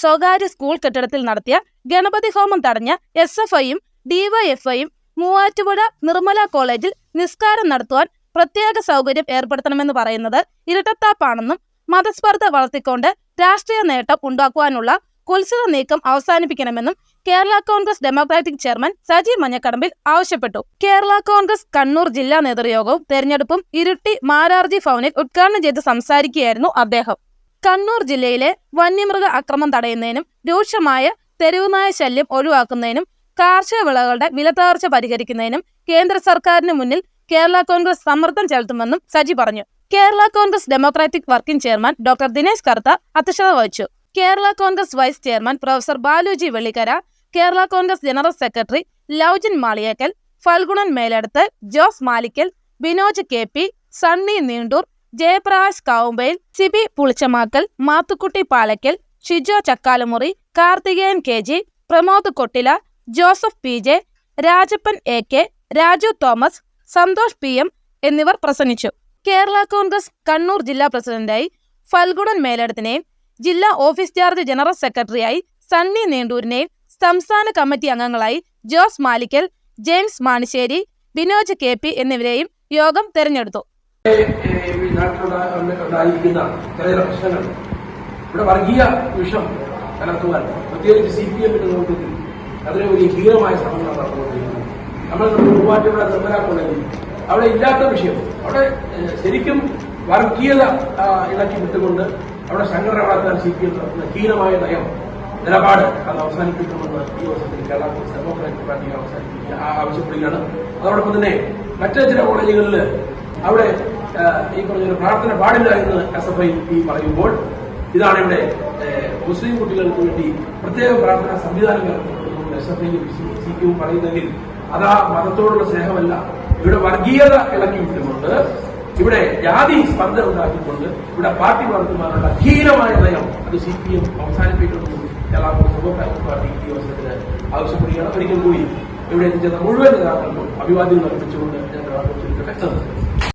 സ്വകാര്യ സ്കൂൾ കെട്ടിടത്തിൽ നടത്തിയ ഗണപതി ഹോമം തടഞ്ഞ SFIയും DYFIയും മൂവാറ്റുപുഴ നിർമ്മല കോളേജിൽ നിസ്കാരം നടത്തുവാൻ പ്രത്യേക സൗകര്യം ഏർപ്പെടുത്തണമെന്ന് പറയുന്നത് ഇരട്ടത്താപ്പാണെന്നും മതസ്പർദ്ധ വളർത്തിക്കൊണ്ട് രാഷ്ട്രീയ നേട്ടം ഉണ്ടാക്കുവാനുള്ള കുൽസിത നീക്കം അവസാനിപ്പിക്കണമെന്നും കേരള കോൺഗ്രസ് ഡെമോക്രാറ്റിക് ചെയർമാൻ സജി മഞ്ഞക്കടമ്പിൽ ആവശ്യപ്പെട്ടു. കേരള കോൺഗ്രസ് കണ്ണൂർ ജില്ലാ നേതൃയോഗവും തെരഞ്ഞെടുപ്പും ഇരിട്ടി മാരാർജി ഭവനിൽ ഉദ്ഘാടനം ചെയ്ത് സംസാരിക്കുകയായിരുന്നു അദ്ദേഹം. കണ്ണൂർ ജില്ലയിലെ വന്യമൃഗ അക്രമം തടയുന്നതിനും രൂക്ഷമായ തെരുവുനായ ശല്യം ഒഴിവാക്കുന്നതിനും കാർഷിക വിളകളുടെ വിലത്തകർച്ച പരിഹരിക്കുന്നതിനും കേന്ദ്ര സർക്കാരിന് മുന്നിൽ കേരള കോൺഗ്രസ് സമ്മർദ്ദം ചെലുത്തുമെന്നും സജി പറഞ്ഞു. Kerala Congress Democratic working chairman doctor Dinesh Kartha അധ്യക്ഷത വഹിച്ചു. Kerala Congress vice chairman professor Baluji Vellikkara, Kerala Congress general secretary Loujin Maliyekkal, Phalgunan Meleduth, Jose Malikkal, Binoj KP, Sunny Neendoor, Jayaprakash Kavumpayil, Siby Pulichamakkal, Mathukutty Palakkal, Shijo Chakkalamuri, Karthikeyan KG, Pramod Kottila, Joseph PJ, Rajappan AK, Raju Thomas, Santhosh PM എന്നിവർ പ്രസംഗിച്ചു. കേരള കോൺഗ്രസ് കണ്ണൂർ ജില്ലാ പ്രസിഡന്റായി ഫൽഗുണൻ മേലെടുത്തിനെയും ജില്ലാ ഓഫീസ് ചാർജ് ജനറൽ സെക്രട്ടറിയായി സണ്ണി നീണ്ടൂരിനെയും സംസ്ഥാന കമ്മിറ്റി അംഗങ്ങളായി ജോസ് മാലിക്കൽ, ജെയിംസ് മാണിശ്ശേരി, ബിനോജ് KP എന്നിവരെയും യോഗം തെരഞ്ഞെടുത്തു. പ്രശ്നങ്ങൾ ഇവിടെ വർഗീയ വിഷം കലർത്തുവാൻ പ്രത്യേകിച്ച് CPMന്റെ നേതൃത്വത്തിൽ അതിനെ ഒരു ഭീകരമായ ശ്രമങ്ങൾ നടന്നുകൊണ്ടിരിക്കുന്നു. നമ്മൾ മൂവാറ്റുപുഴ നിർമ്മല കോളേജിൽ അവിടെ ഇല്ലാത്ത വിഷയം, അവിടെ ശരിക്കും വർഗീയത ഇളക്കി വിട്ടുകൊണ്ട് അവിടെ സംഘടന വളർത്താൻ CPM നടത്തുന്ന ഹീനമായ നയം നിലപാട് അത് അവസാനിപ്പിക്കണമെന്ന് ഈ ദിവസത്തിൽ കേരള കോൺഗ്രസ് ഡെമോക്രാറ്റിക് പാർട്ടി ആവശ്യപ്പെടുകയാണ്. അതോടൊപ്പം തന്നെ മറ്റു ചില കോളേജുകളിൽ അവിടെ ഈ പറഞ്ഞൊരു പ്രാർത്ഥന പാടില്ല എന്ന് SFI പറയുമ്പോൾ ഇതാണ് ഇവിടെ മുസ്ലിം കുട്ടികൾക്ക് വേണ്ടി പ്രത്യേക പ്രാർത്ഥന സംവിധാനങ്ങൾ SFIയും CPM പറയുന്നെങ്കിൽ അത് ആ മതത്തോടുള്ള സ്നേഹമല്ല, ഇവിടെ വർഗീയത ഇളക്കി വിട്ടുകൊണ്ട് ഇവിടെ ജാതി സ്പർദ്ധ ഉണ്ടാക്കിക്കൊണ്ട് ഇവിടെ പാർട്ടി വളർത്തുവാനുള്ള ഹീനമായ നയം അത് CPM അവസാനിപ്പിക്കണമെന്ന് കേരള കോൺഗ്രസ് ഡെമോക്രാറ്റിക് പാർട്ടി ഈ അവസരത്തിൽ ആവശ്യപ്പെടുകയാണ്. ഒരിക്കൽ കൂടി ഇവിടെ എത്തിച്ചേർന്ന മുഴുവൻ നേതാക്കൾക്കും അഭിവാദ്യങ്ങൾ അർപ്പിച്ചുകൊണ്ട് ഞാൻ